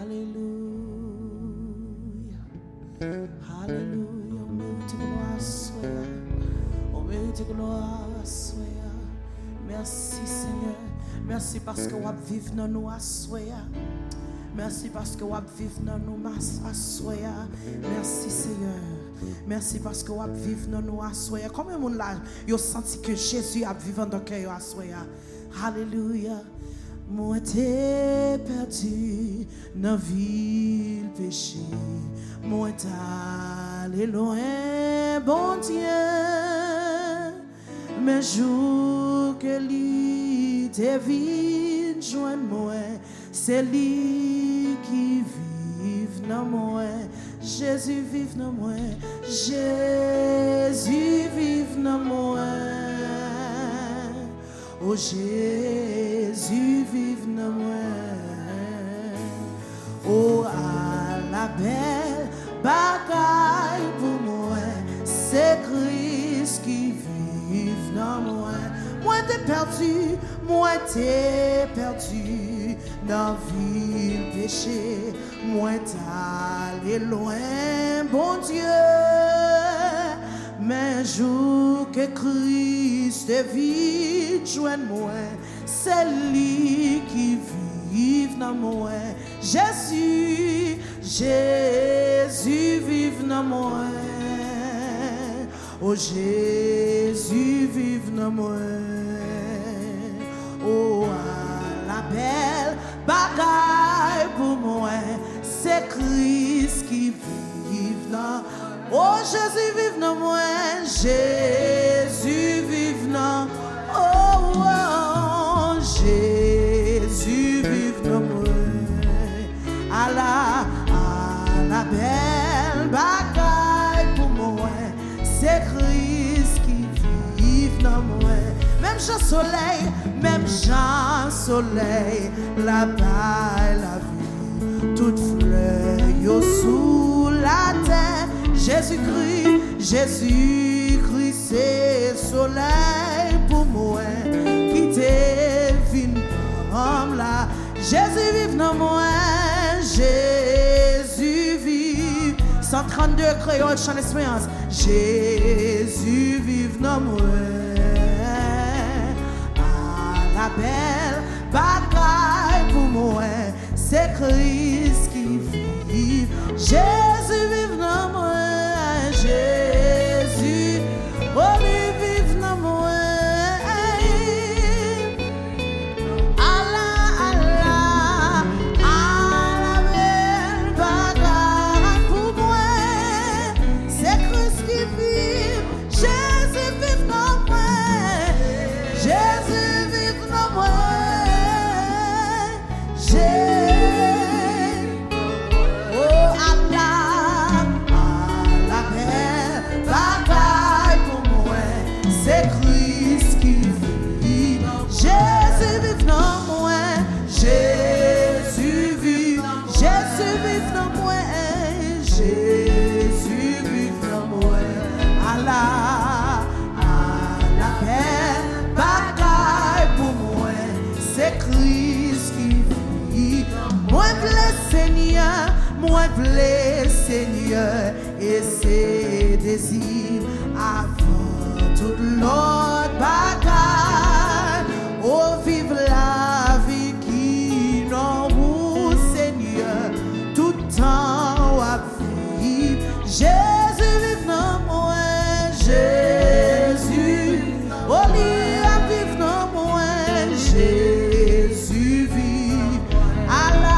Alléluia, on mérite gloire, soya. On mérite gloire, soya. Merci Seigneur. Merci parce que vous vivez dans nous, soya. Merci parce que vous vivez dans nous, soya. Merci Seigneur. Merci parce que vous vivez dans nous, soya. Combien de monde là, vous senti que Jésus a vécu dans le cœur, soya. Alléluia. Moi t'ai perdu dans la ville péché. Moi t'allé loin, bon Dieu. Mais jour que lui te vient joindre moi, c'est lui qui vive dans moi. Jésus vive dans moi. Jésus vive dans moi. Oh Jésus vive dans moi. Oh à la belle bagaille pour moi, c'est Christ qui vive dans moi. Moi t'es perdu dans ville péché. Moi t'allé loin, bon Dieu. Mais jour que Christ vit, joindre moi, c'est lui qui vive dans moi. Jésus vive dans moi. Oh Jésus vive dans moi. Oh à la belle bagaille pour moi, c'est Christ qui vive dans moi. Oh Jésus vive dans moi, Jésus vive dans moi. Oh, Jésus vive dans moi. À la belle bagaille pour moi, c'est Christ qui vive dans moi. Même Jean Soleil, la paille, la vie, toute fleur sous la terre. Jésus-Christ, c'est soleil pour moi, qui te vine comme là. Jésus vive dans moi, Jésus vive. 132 créoles, chant d'espérance. Jésus vive dans moi. À la belle bagaille pour moi, c'est Christ qui vive. Jésus vive dans moi. Jésus, oh lui vive dans moi. Allah, belle bagaille pour moi, c'est Christ qui vive. Jésus vive dans moi. Jésus vive dans moi. Moi v'lais Seigneur et ses désirs avant toute l'autre bagaille. Oh vive la vie qui n'en roule Seigneur, tout temps à vivre. Jésus vive dans moi, Jésus, oh lui à vivre dans moi, Jésus vive. Allah.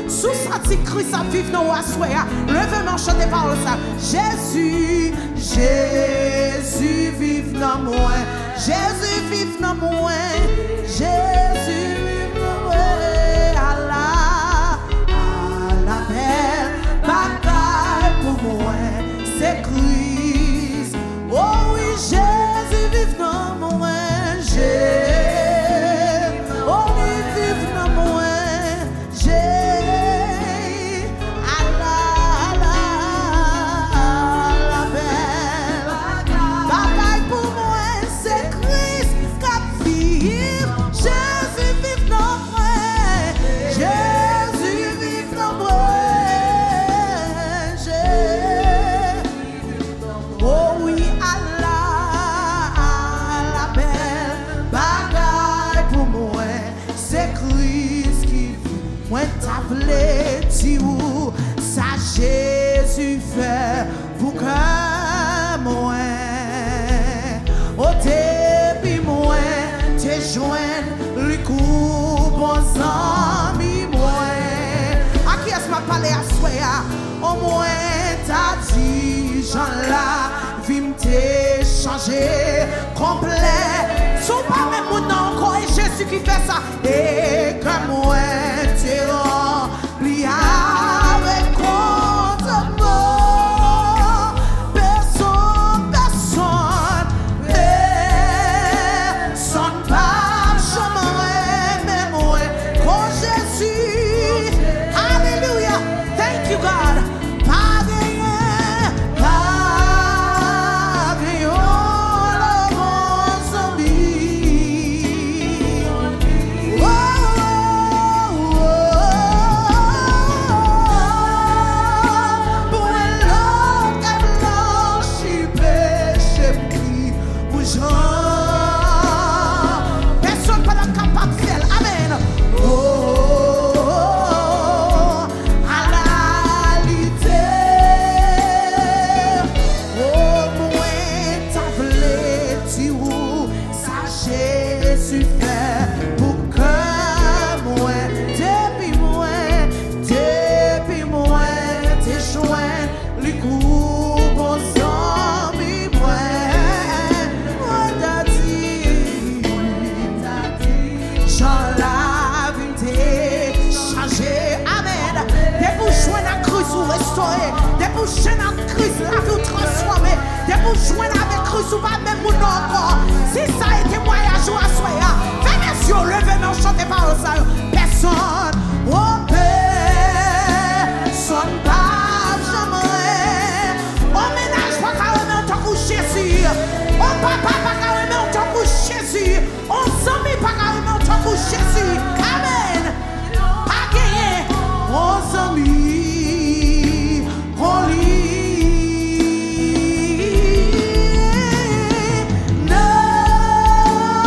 Sous senti Christ à vivre dans Wassoya. Levez-moi chanter par ça. Jésus vive dans moi. Jésus vive dans moi. Jésus vive dans moi. Allah, belle bagaille pour moi, c'est Christ. Oh oui, Jésus vive dans moi. Yeah. t'as voulu dire ça Jésus fait pour que moi au début moi te joindre le coup bon ami moi à qui est-ce m'a parlé à soi au moins t'as dit Jean là vie m'te changer complet sous pas même mon nom encore et Jésus qui fait ça et que moi t'es rempli avec contentement personne pas jamais mais moi quand Jésus alléluia thank you God déboucher dans la crise, la vie transformée, déboucher avec crise ou pas même mon encore. Si ça a été voyage ou à soya, fais mes yeux, levez mes chantez par le salut. Personne, oh personne pas jamais. Oh ménage pas carrément en tant que Jésus. Oh papa pas carrément en tant que Jésus. Oh ami pas carrément en tant que Jésus. Amen. Pas gagné, oh ami. No.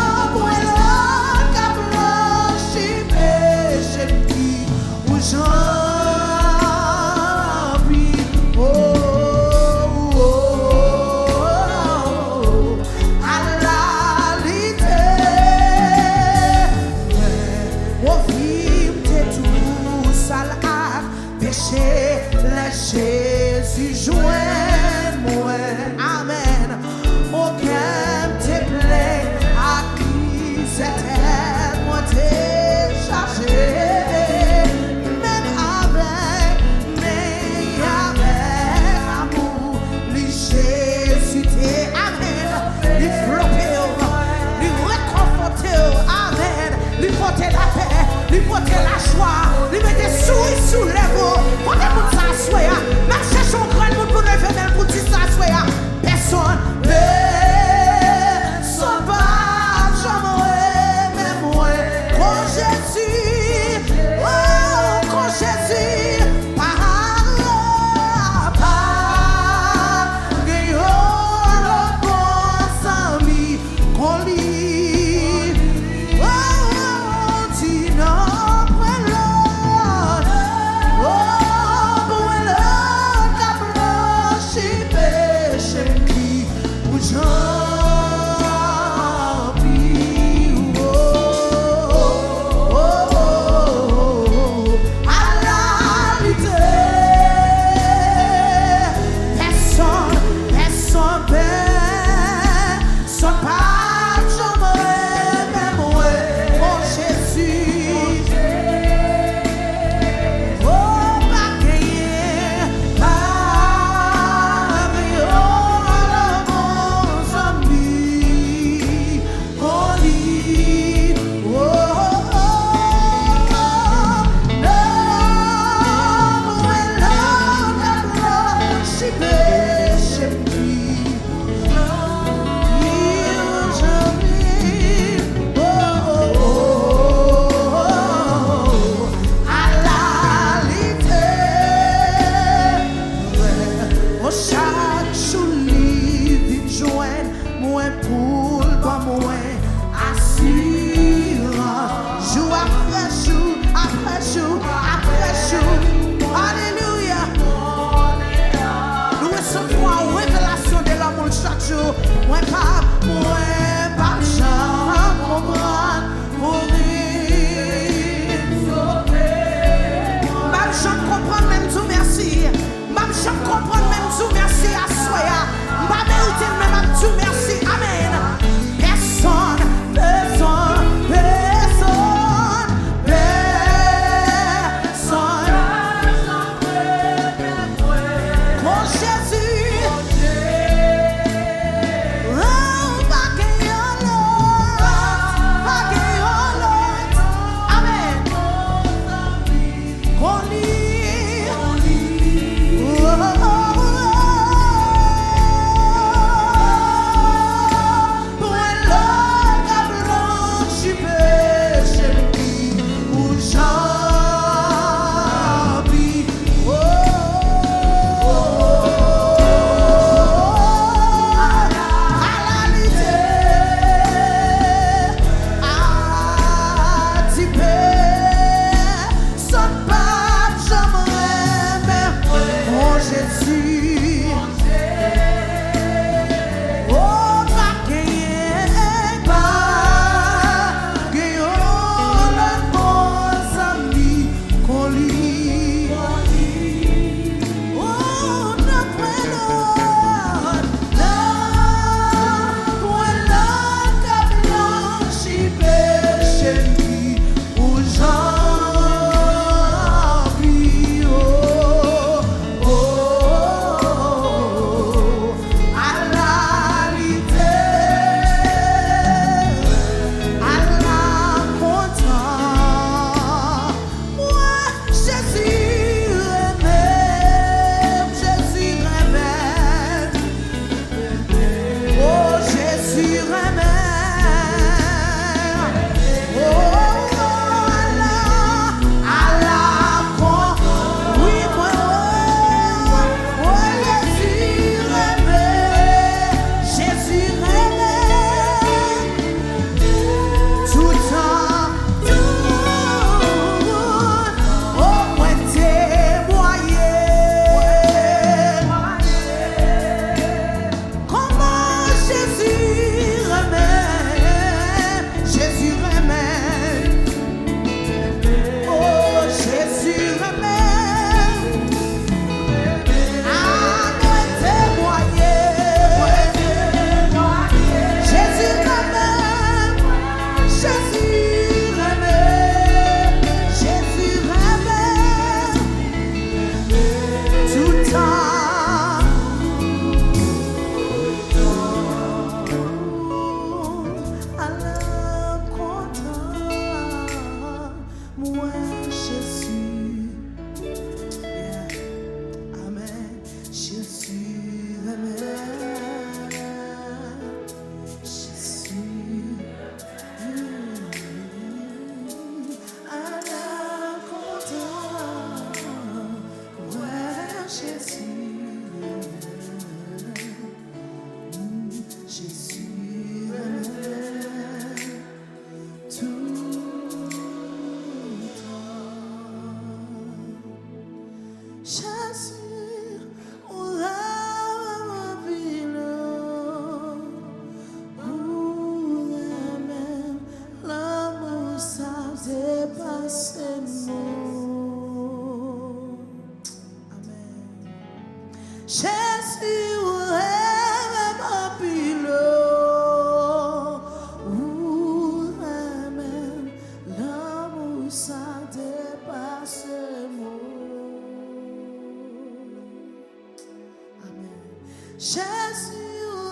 Jésus,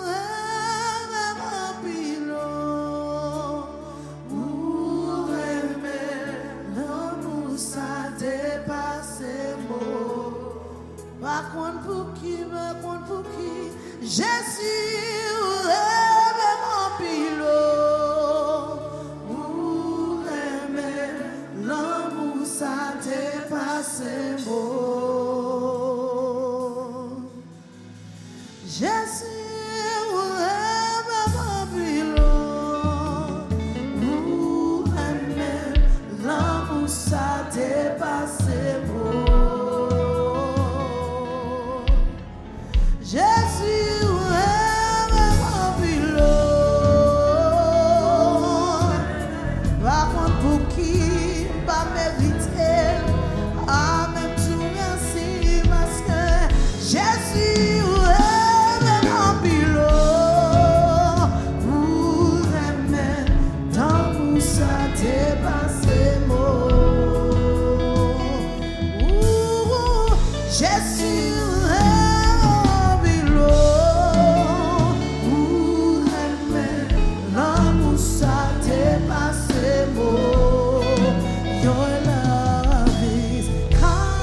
même un pilon, pour aimer l'amour, ça dépasse mots. Par contre, pour qui, Jésus, même un pilon, pour aimer l'amour, ça dépasse mots. Jésus, ça dépasse mots. Jésus, par contre pour qui pas mérité, même tout merci parce que Jésus, pour aimer tant ça dépasse mots. Jésus, your love is kind.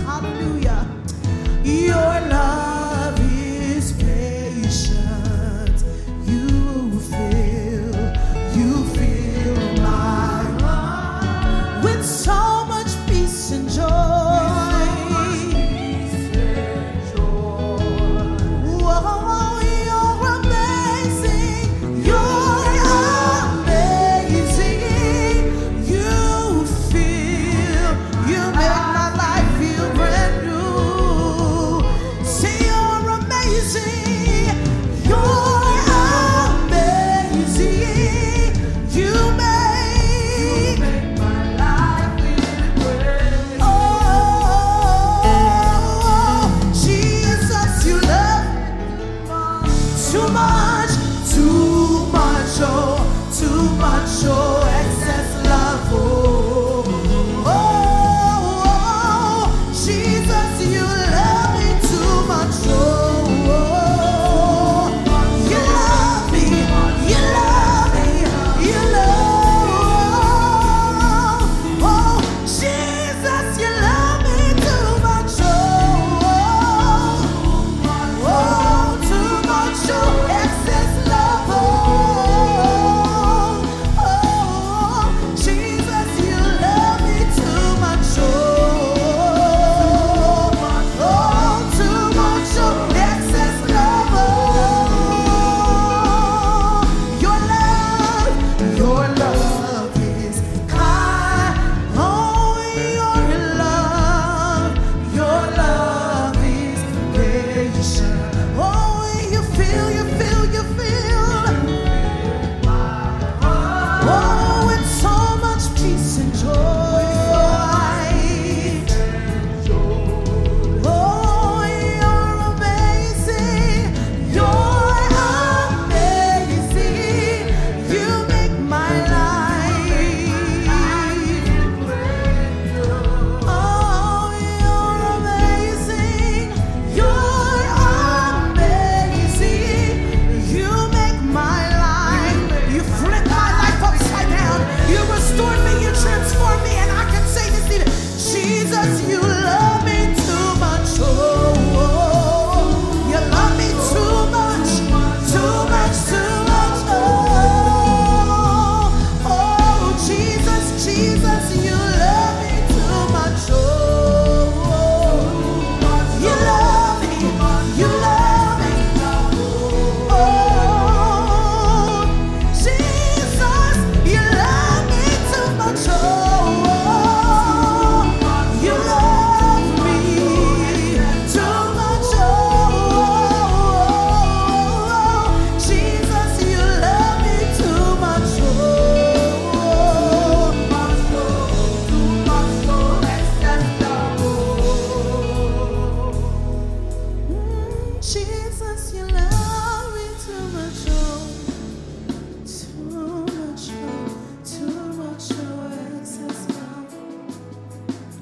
Hallelujah. Your love is patient. You fill my heart with so much peace and joy.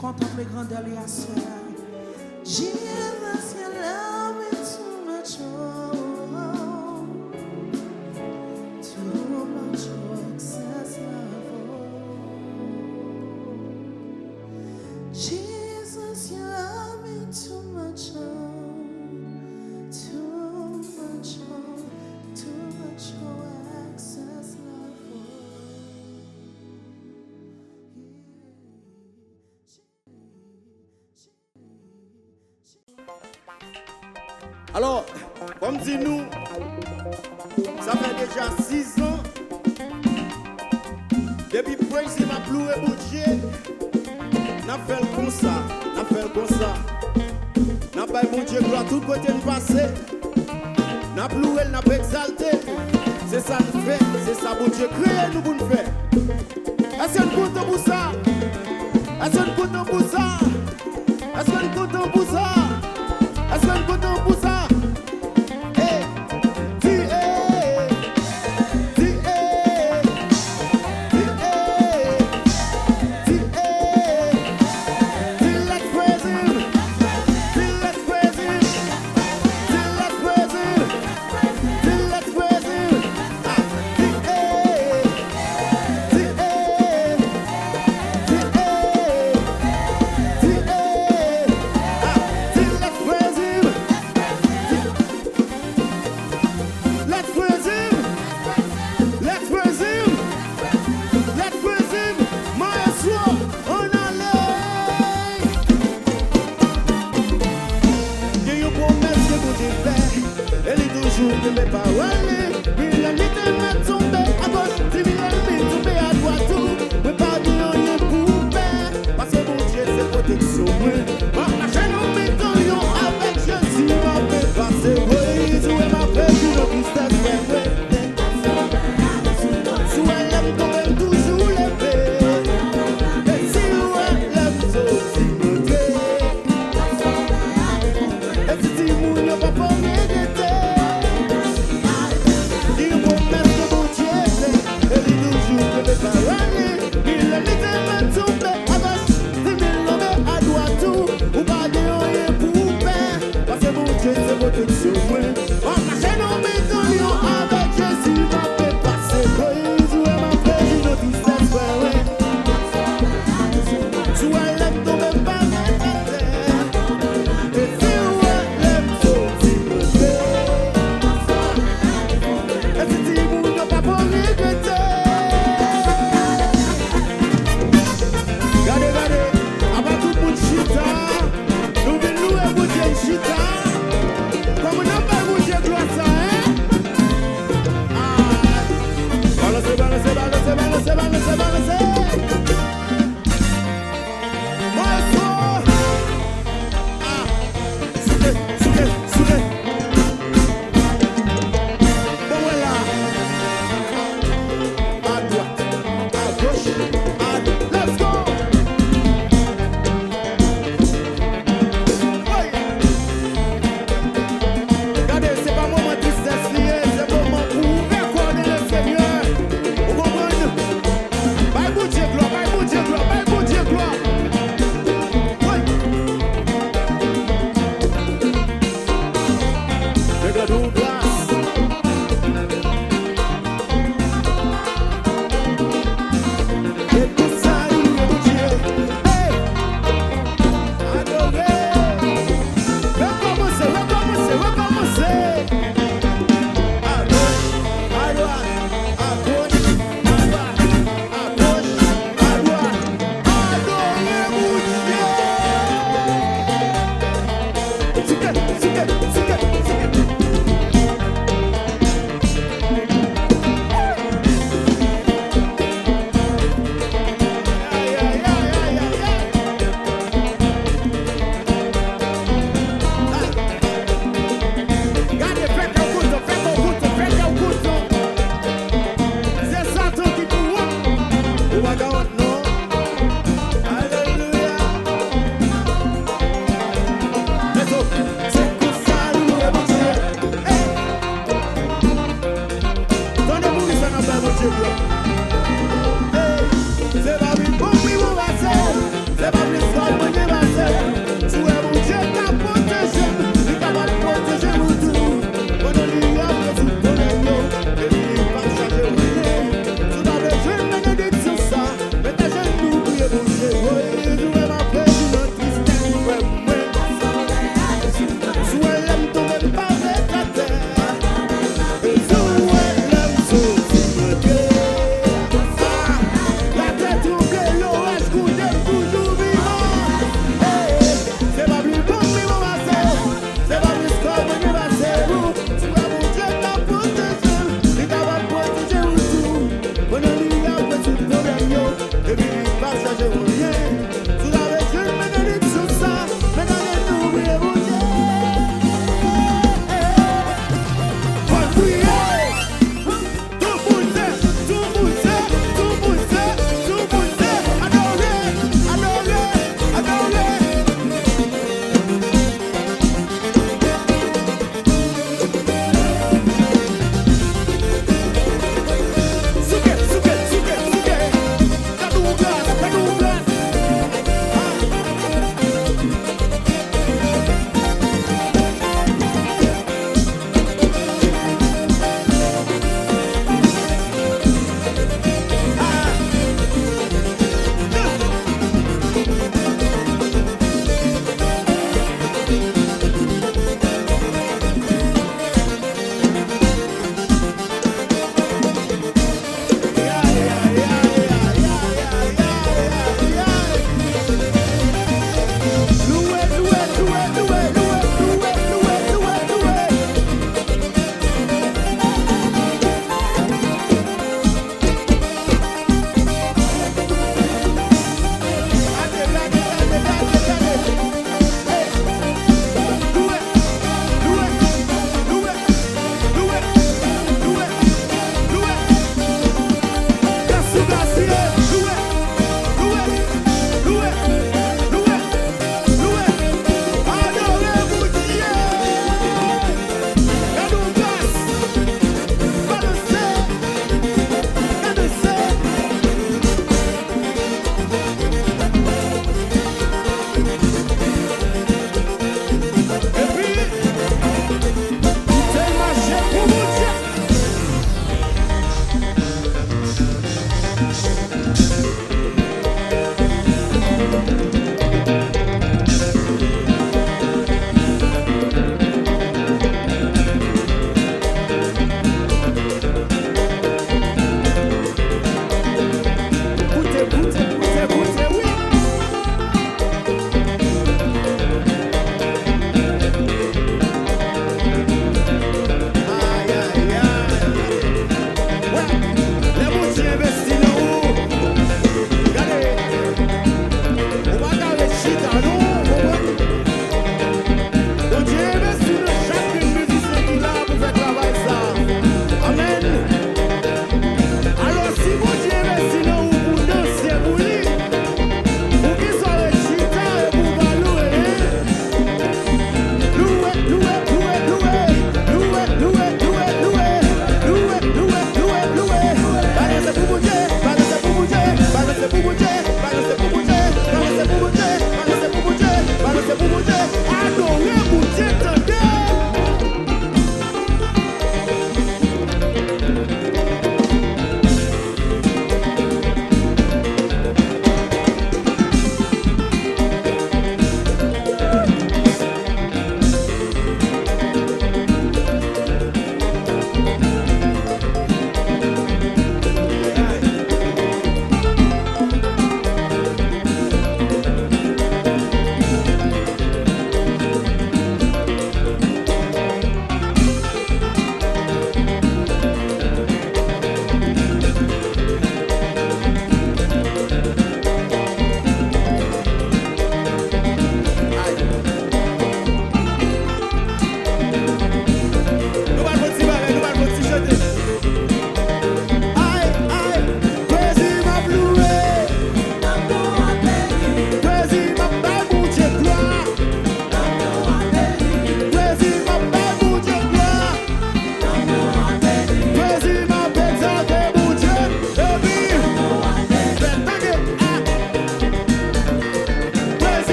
Contemple grandeur et à cela. Jesus. Jesus, you love me too much, too much, too much, excess love. Alors, comme dit nous, ça fait déjà 6 ans. Depuis Praise m'a loué pour Dieu. N'a fait comme ça, n'a fait comme ça. N'a pas bon Dieu gloire tout côté de passé. N'a loué, n'a pas exalté. C'est ça nous fait, c'est ça bon Dieu créé nous pour nous faire. Est-ce que nous comptons pour ça? Est-ce que nous comptons pour ça? Est-ce que nous comptons pour ça? Est-ce que nous comptons pour ça?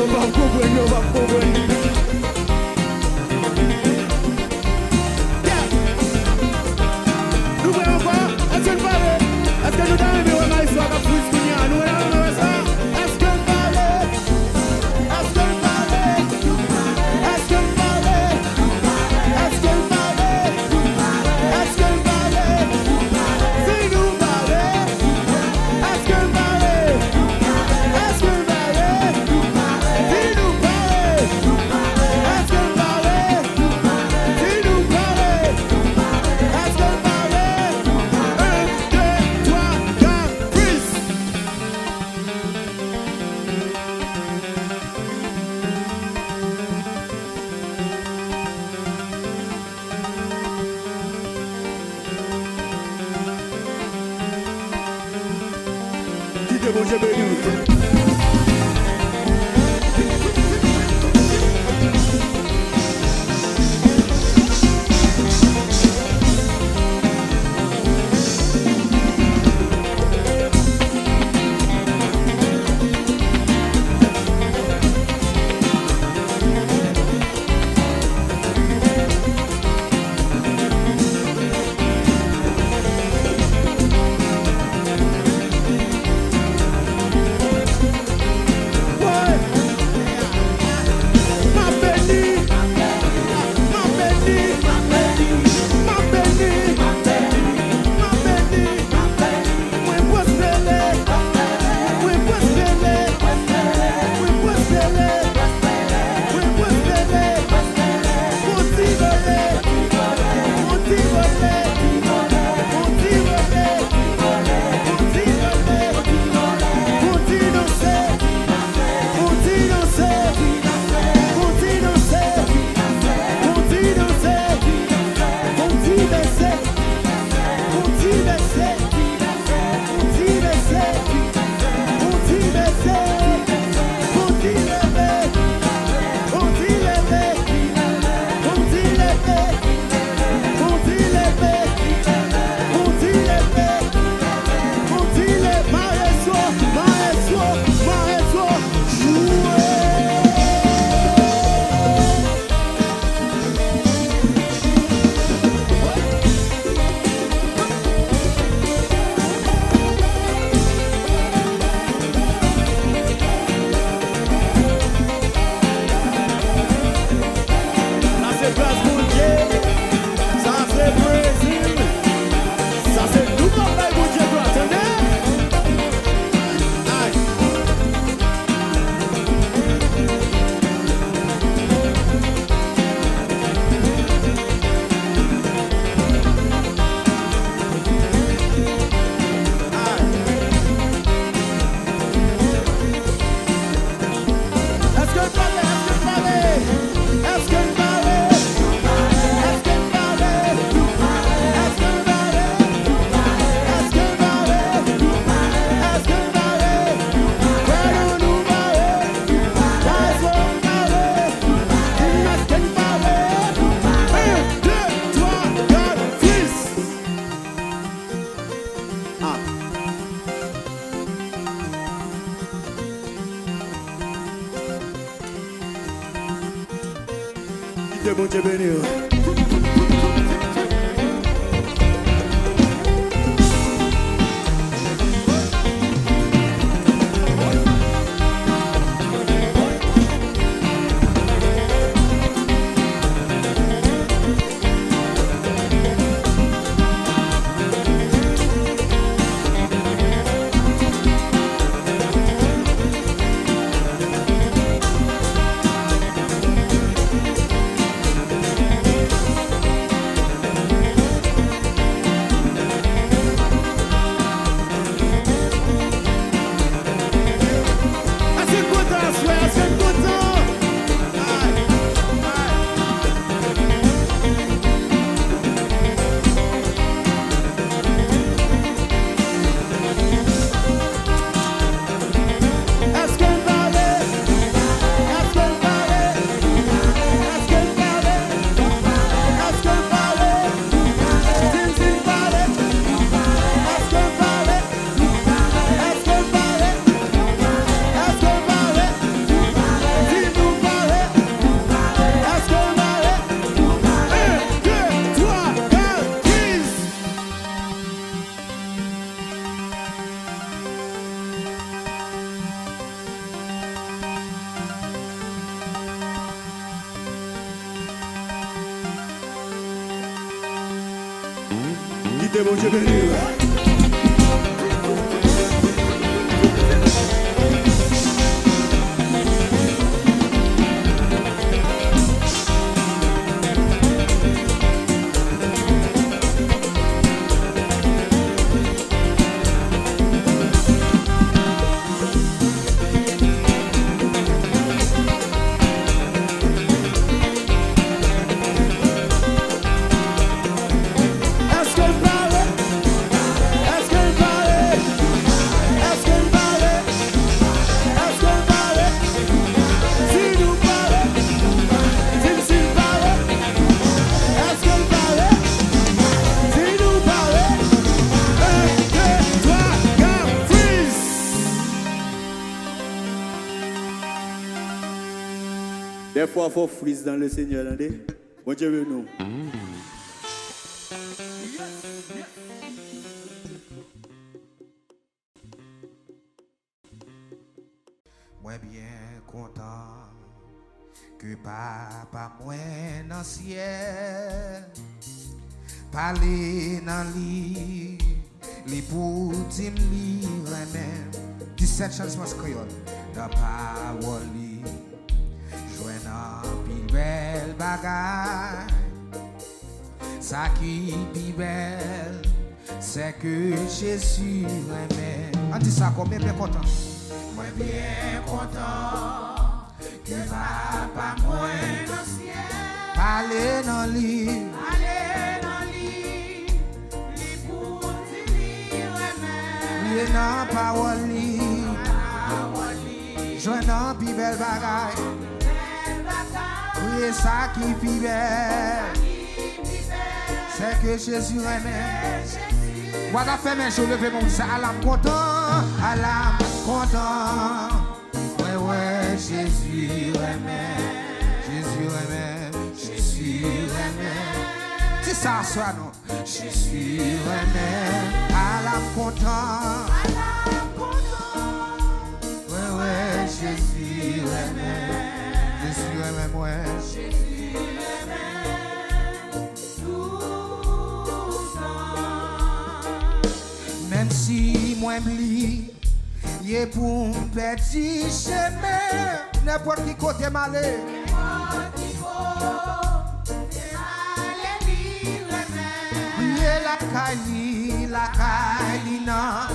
va comprendre, yo va comprendre. Nous voyons quoi? Est-ce que nous parlons? Est-ce que nous donnons des hommes à l'histoire de plus qu'il y a? Nous voyons ça? Est-ce que nous parlons? Est-ce que nous parlons? Est-ce que nous parlons? Est-ce que nous parlons? Est-ce que nous parlons? Si nous parlons, est-ce que nous parlons? Est-ce que nous parlons? Si nous parlons, est-ce que nous parlons? Si nous parlons, est-ce que nous parlons? 1, 2, 3, 4, freeze! Qui te bon Dieu béni? Qui te bon Dieu béni? Écoutez, bon Dieu béni. Des fois, il faut freeze dans le Seigneur. Bon Dieu veut nous. Moi bien content que papa moi dans le ciel parler dans lit les pour dire même 17 chansons créoles dans parole joindre pile belle bagaille ça qui est belle c'est que Jésus aime. On dit ça comme bien content. Moi bien content que papa moi dans le ciel parler dans lit li pour dire aime dans parole joindre pile belle bagaille oui ça qui est belle c'est que Jésus aime. Moi j'ai fait mes jours lever mon ça à l'âme content ouais Jésus aime c'est ça soit non Jésus aime à l'âme content ouais Jésus aime moi même si moi m'oublie yé pour petit chemin n'importe qui côté malé yé la caille non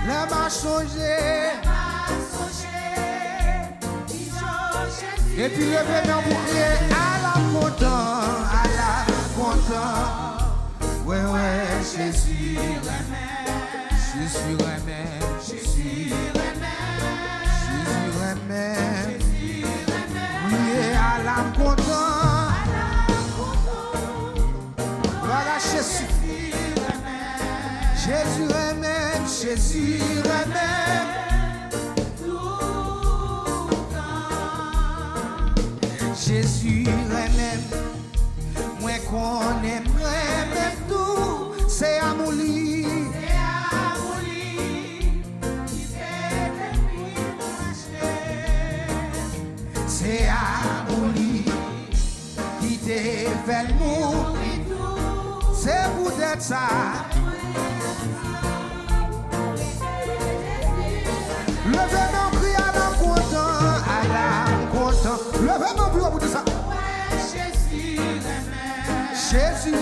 le m'a changé et puis lever mon bouclier à la content ouais Jésus aime oui à l'âme content voilà Jésus aime Jésus aime moi qu'on aime tout c'est amour c'est amour qui te fait mourir c'est peut-être ça levez mon cri à l'âme content levez mon cri au bout de ça Jésus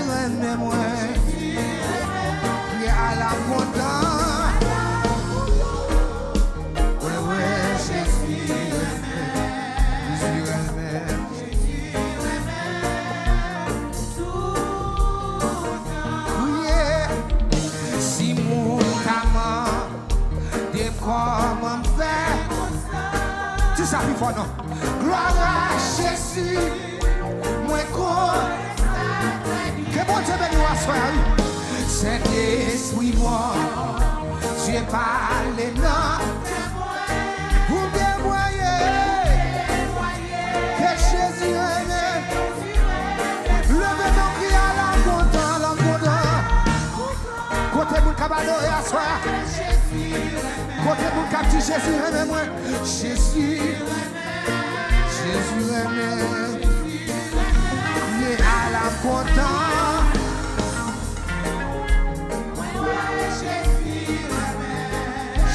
aime moi et à la content ouais Jésus aime oui si mon amant des comment faire tu sais plus fort non gloire à Jésus moi que bon Dieu bénisse à soi Saint-Esprit moi tu es parlé non vous bien voyez que Jésus aime levez mon cri à l'âme content côté mon cabano et à soi côté mon cap Jésus aime moi Jésus Jésus aimé, mais à l'âme content.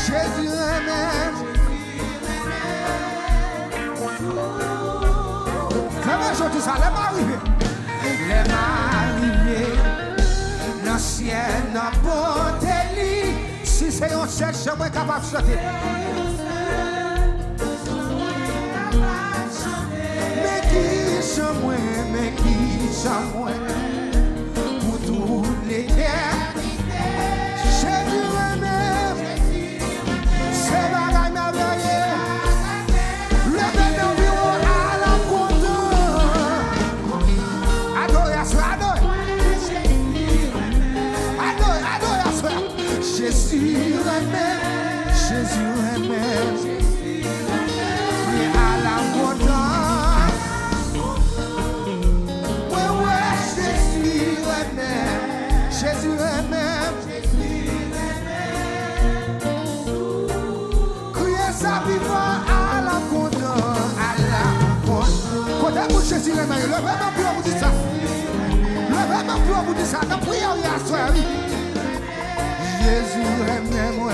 Jésus aimé. Comment je dis ça? Les m'arriver. Les m'arriver. L'ancien n'a pas lit. Si c'est un seul, je suis capable de chanter. Mais qui sont moi pour tous les terres. Jésus aimé. C'est bagaille merveilleux. Le bénin bureau à la contour. Adoration, adoration. Jésus aimé, Jésus aimé. Oui, à la contour. Ouais, Jésus aimé, Jésus aimé. Ça vivant à la content, à la content. Quand vous Jésus aimé, le vraiment pour vous dire ça. Le vraiment pour vous dire ça. Dans prière, il y a soir. Jésus aimé, moi.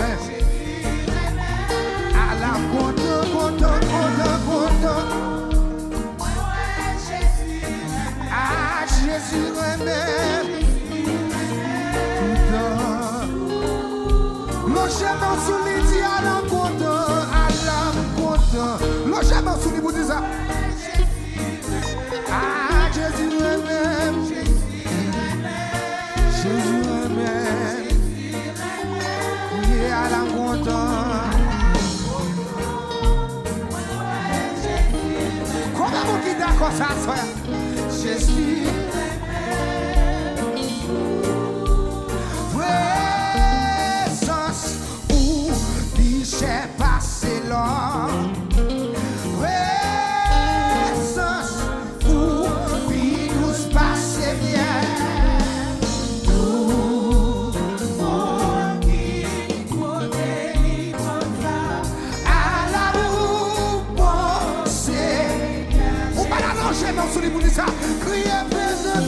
À la content, content. Ah, Jésus aimé. Logement sous les dieux à la content. Logement sous les bouts de ça. Ah, Jésus aimé. Jésus aimé. Il est à la content. Comment vous qui d'accord ça, frère? Jésus. Présence où j'ai passé l'or. Présence où puis nous se passait bien. Tout le monde qui connaît l'immense à la roue, c'est on va la loger dans ce livre de ça. Criez présence.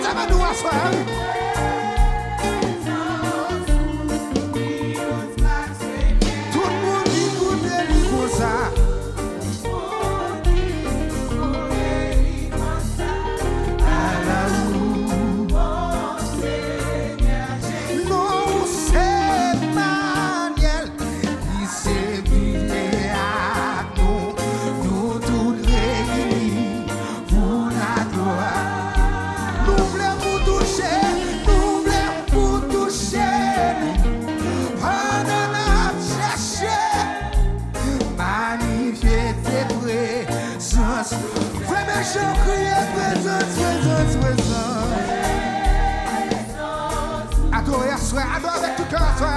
Levez nous à soi. Tout le monde dit goûter lui comme ça. Adore avec tout cœur, toi.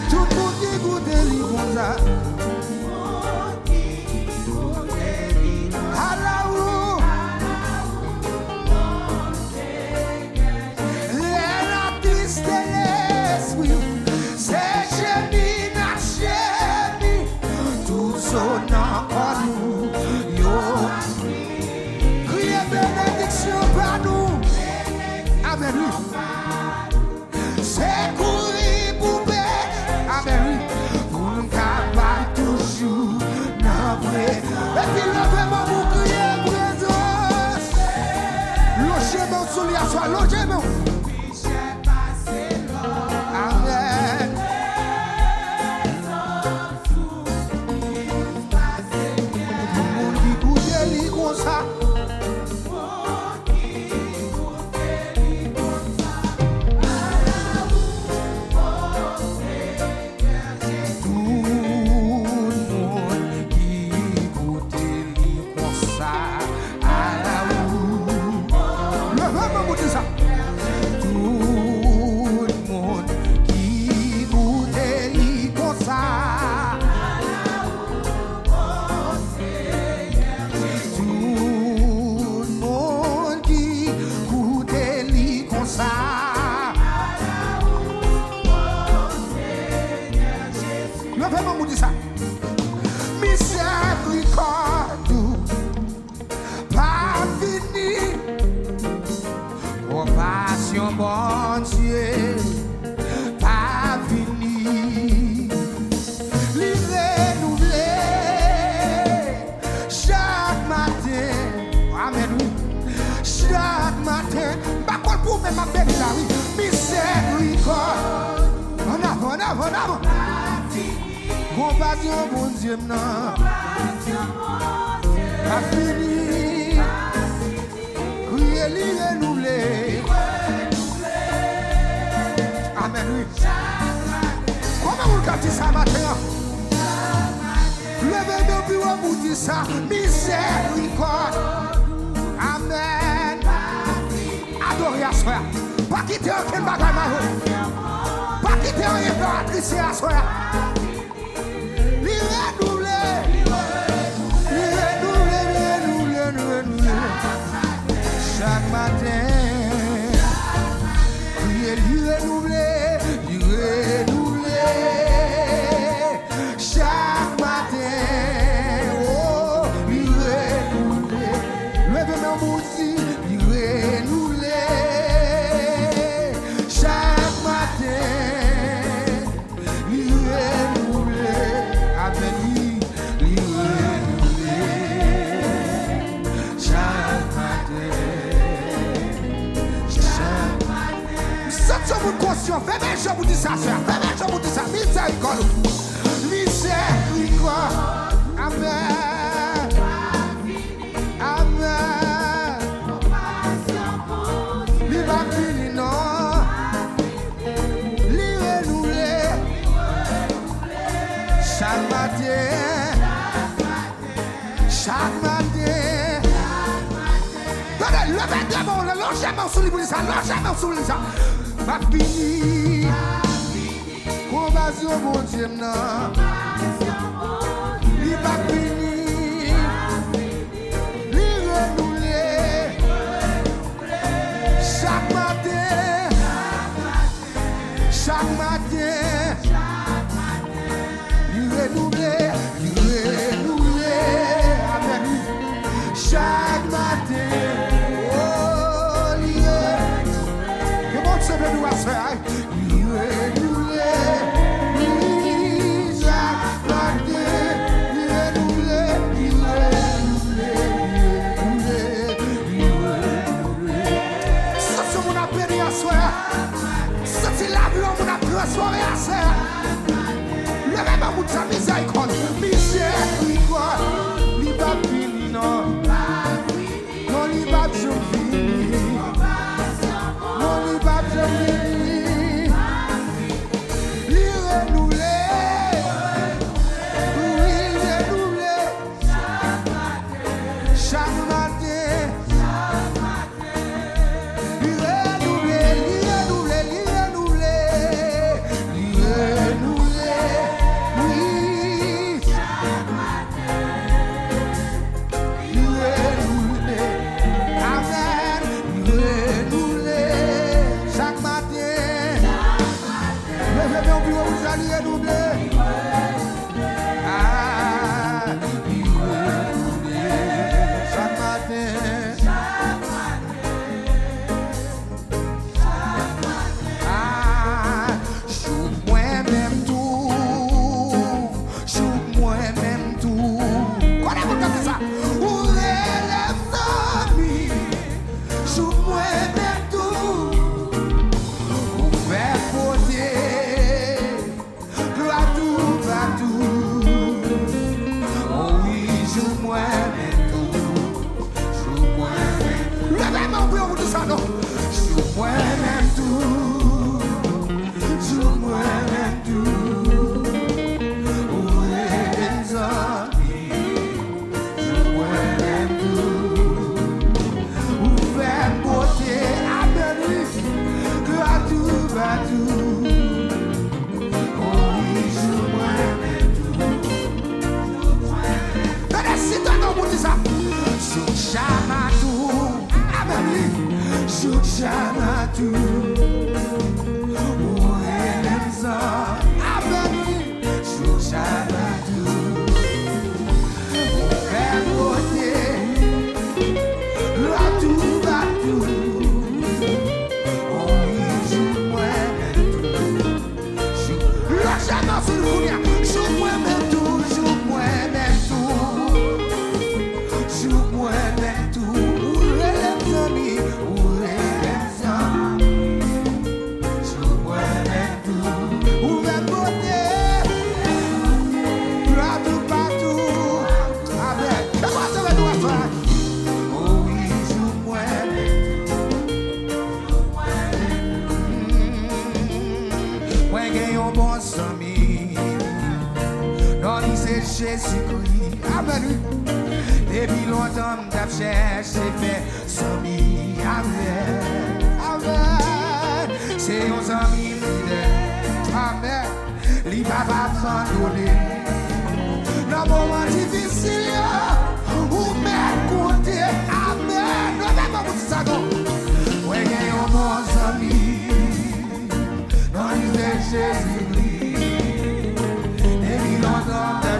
Tout le monde qui goûte les comme ça. La tristesse, oui, c'est génie, tout son encore nous. C'est courir poupée avec lui pour nous capables toujours n'après. Et puis là vraiment vous criez présence. Logez-moi sous les assois, logez-moi. Amen. Tout le monde qui goûte les comme ça. Bon Dieu, pas fini. Renouvelé chaque matin. Amen. Chaque matin. Pas qu'on pour même ma belle là, oui. Miséricorde. En avant, en avant, en avant. Compassion, bon Dieu, non. Pas fini. Criez, renouvelé. Amen, oui. Comment vous cantez ça matin? Levez nos bureaux pour dire ça. Miséricorde. Amen. Adorez à soi. Pas quitter aucun bagage malheureux. Pas quitter rien de triste à soi. Chaque matin. Chaque matin, oh, il renouvelé. Levez-moi aussi, il renouvelé. Chaque matin, il renouvelé. Amen, il renouvelé. Chaque matin, chaque matin. Ça vous conscient, faites bien, je vous dis ça, frère. Faites bien, je vous dis ça. Miséricorde. Miséricorde. Amen. Amen. Il va finir, non. Il renouvelé. Chaque matin. Chaque matin. Attendez, levez les mains, lâchez-moi sous les ça, lâchez-moi sous les ça. Va finir. Compassion, mon Dieu, non. Il va finir. Il renouvelé. Chaque matin. Chaque matin. Il renouvelé. Il moi-même tout. Connais-vous comme ça? Ou relève amis, sous moi-même tout. Ou faire côté, gloire tout partout. Oh oui, sous moi-même tout. Sous moi-même. Levez-moi pour vous tout ça, non? Sous moi-même tout. Sous moi-même tout. Où est les amis? Sous moi-même tout. Où faire beauté à Béni, gloire tout partout. Oh oui, sous moi-même tout. Tenez, si t'as dans vous dit ça. Sous Chamatou, à Béni, sous Chamatou. Jésus-Christ, amen. Depuis longtemps, m't'a cherché, fait sami, amen, amen. C'est un ami fidèle, amen. Li va pas abandonner. Dans moment difficile, ou même côté, amen. Ne vais pas vous ça non. Ouais, il y a un bon ami, dans l'île Jésus-Christ. Depuis longtemps, m't'a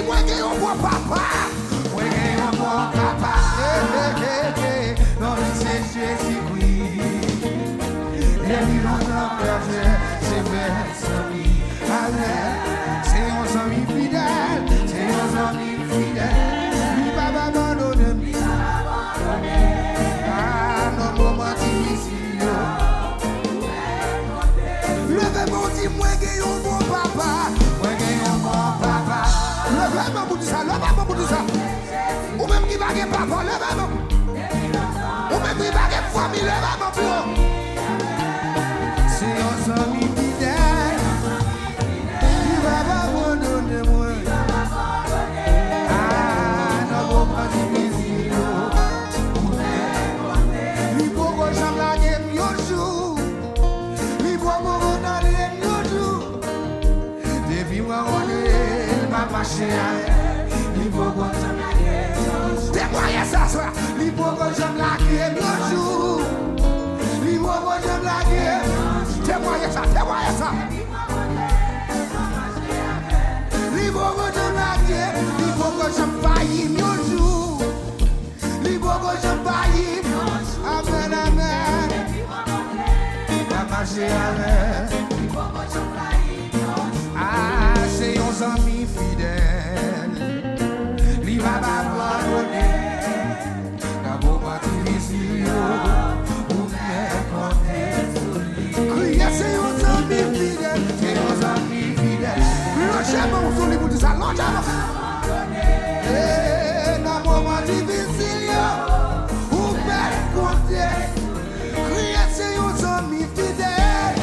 moi que on voit papa, moi que on voit papa, non c'est Jésus-Christ, et lui longtemps c'est vers ami, c'est un ami fidèle, c'est un ami fidèle, lui va m'abandonner, ah non moment difficile, levez-moi dis-moi que on voit papa, moi que on voit papa. Levez-moi pour dire ça, levez-moi pour dire ça. Ou même qui va gagner papa, levez-moi. Ou même qui va gagner famille, levez-moi pour eux. C'est un ami fidèle. Il va m'abandonner moi. Ah, non, pas difficile. Il faut que j'aime la game, yo joue. Il faut que j'aime la game, yo joue. Depuis moi, on est. Il faut que j'aime la guerre. Témoignez ça, soir. Il faut que j'aime la guerre. Bonjour. Il faut que j'aime la guerre. Témoignez ça, témoignez ça. Il faut que j'aime la guerre. Il faut que j'aime faillir. Bonjour. Il faut que j'aime faillir. Amen, amen. La marche amen. Il faut que j'aime faillir. Ah, c'est un ami fidèle, lui va m'abandonner. La bombe difficile, ou bien compter. Crier, c'est un ami fidèle, c'est un ami fidèle. Longez-moi, vous voulez vous dire ça, longez-moi. La bombe difficile, ou bien compter. Crier, c'est un ami fidèle.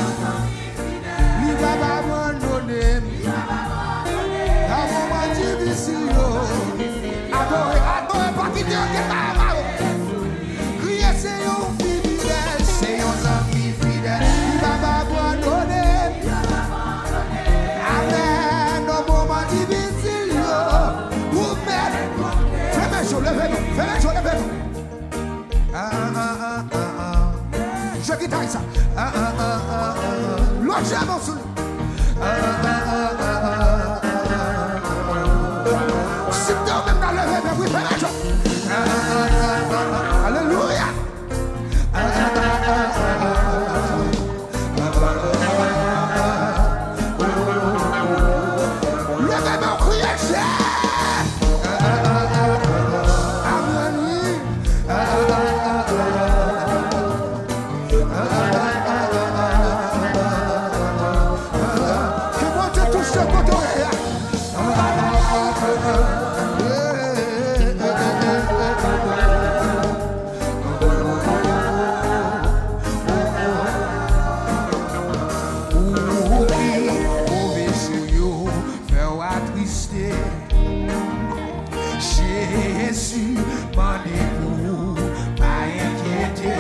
Dieu qui m'a amarré. Criez, c'est un fidèle, c'est un ami fidèle. Il va m'abandonner. Amen. Au moment difficile, vous mettez. Fais-moi chaud, levez-nous. Fais-moi chaud, levez-nous. Je guitare ça. L'autre j'ai mon soul. Si tu même dans le rêve, oui, fais la chose. Alléluia. Levez-moi, criez, Jésus, mandez-vous, pas inquiéter.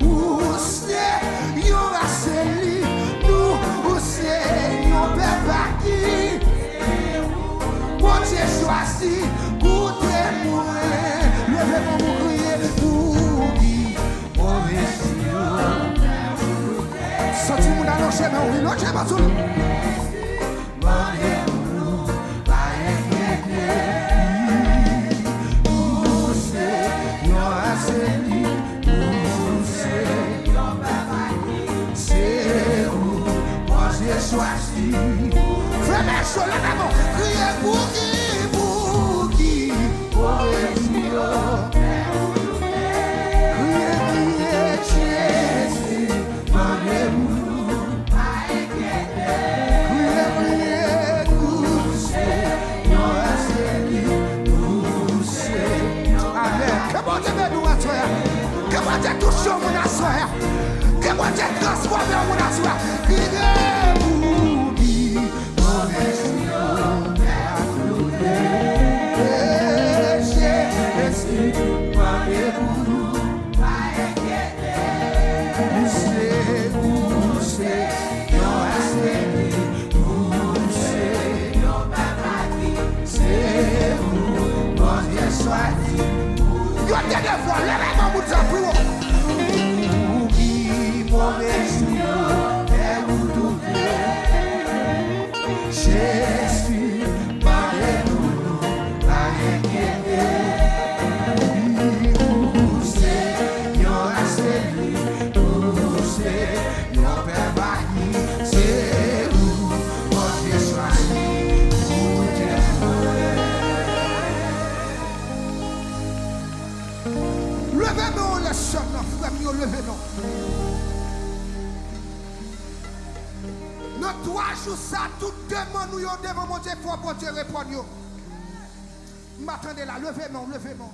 Où c'est, yon raseli, nous, où c'est, yon peuple qui, mon Dieu choisi, pour témoin, levez-moi pour crier, pour qui, mauvais Dieu. Sorti-moi dans le chemin, oui, le chemin sous nous. Choisi, frère, sur la maman, criez pour qui, pour Dieu. Criez, Jésus, mandez-vous, pas inquiéter. Criez, poussez, non assaillis, poussez. Amen. Que bon Dieu nous assoie, que bon Dieu touche mon assoie, que bon Dieu transforme mon assoie. Levez-nous les chants, frère, levez-nous. Dans 3 jours, ça, tout demande nous devant mon Dieu, pour bon Dieu répondre. M'attendez là, levez-nous, levez-nous.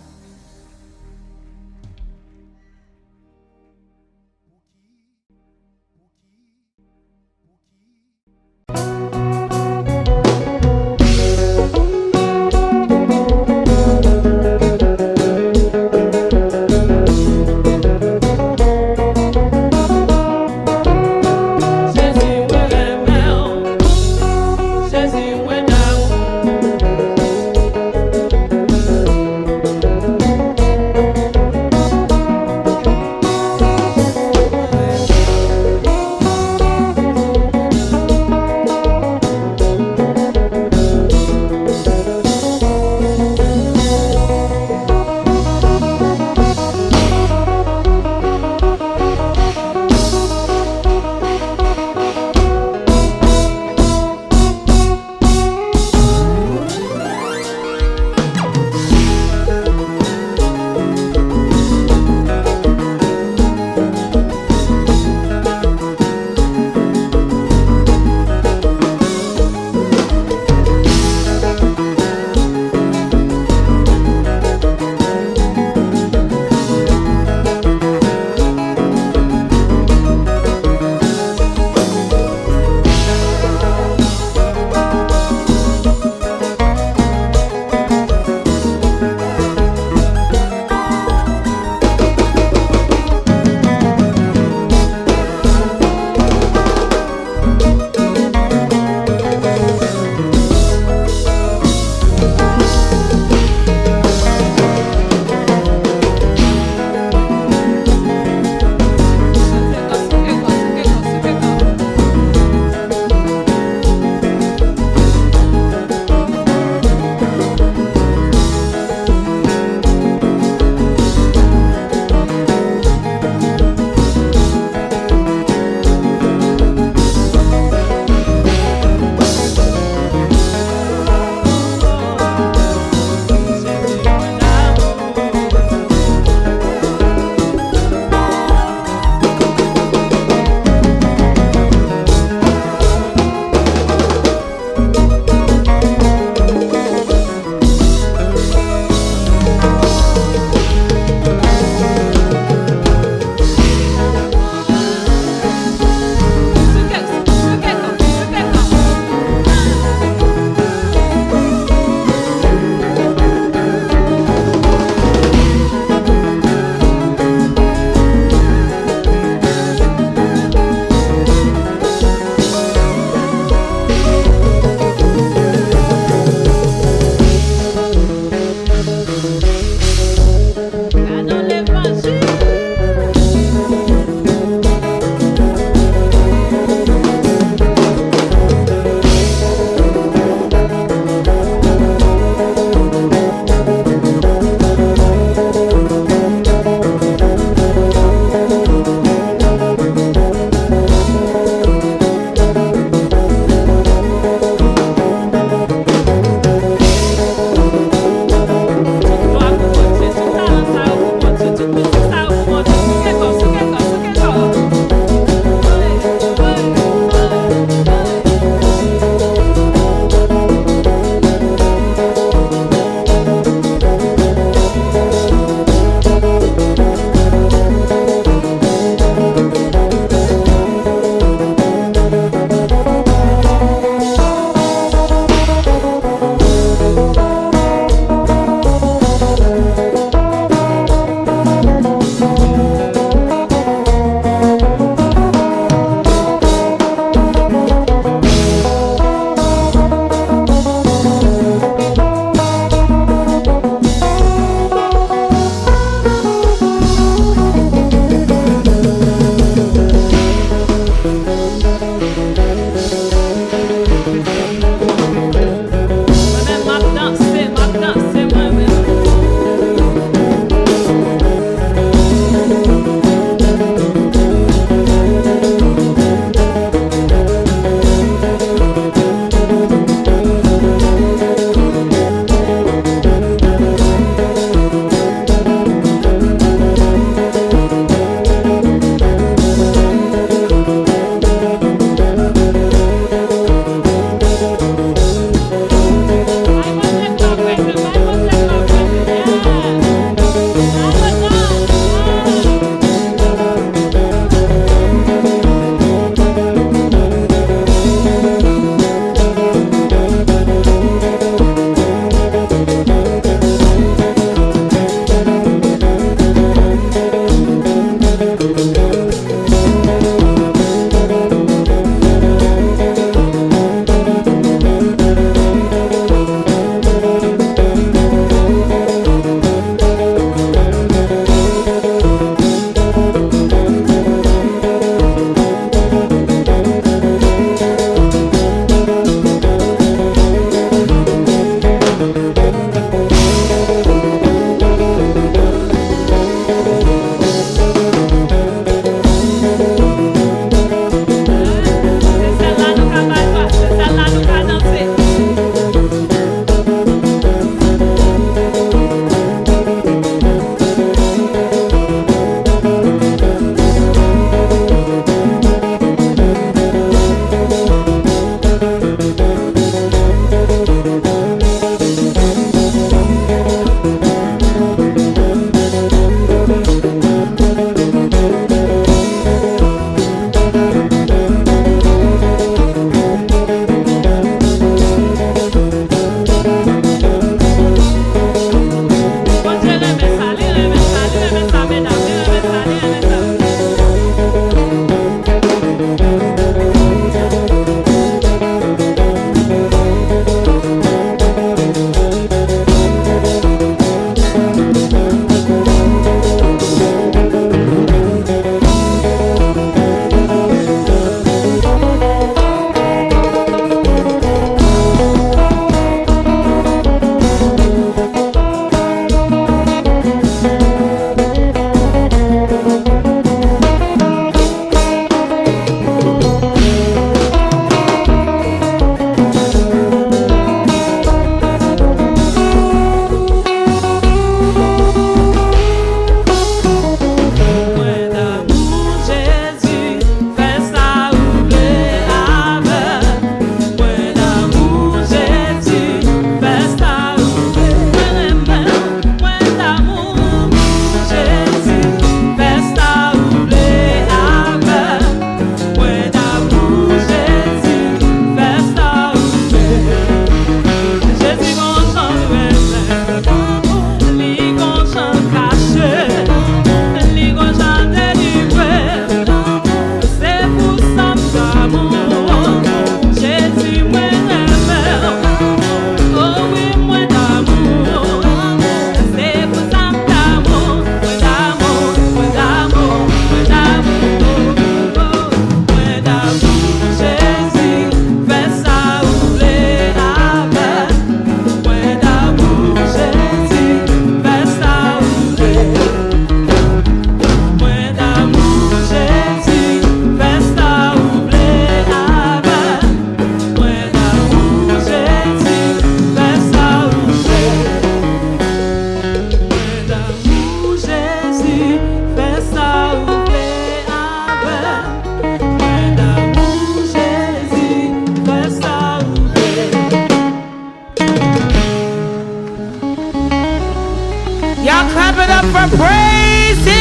Y'all clap it up for praise him.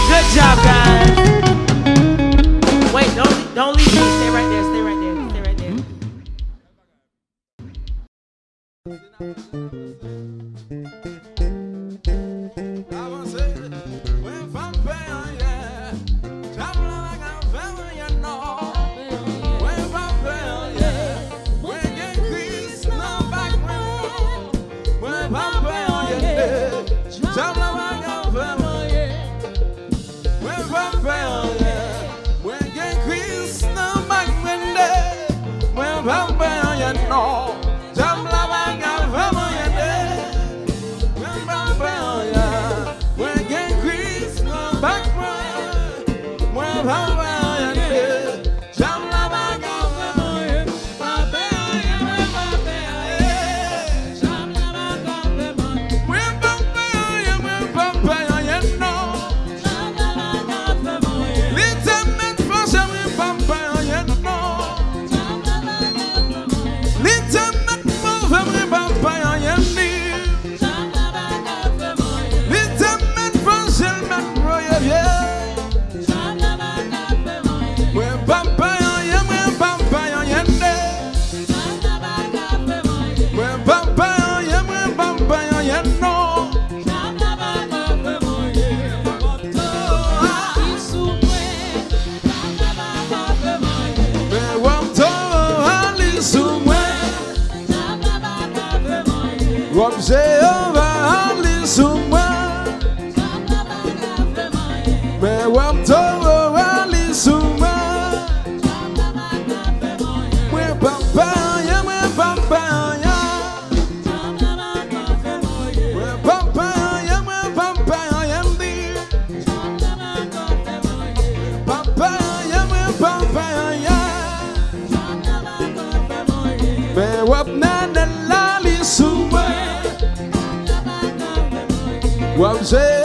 Good job, guys. Wait, don't leave me. Stay right there. Stay right there. Stay right there. Well, say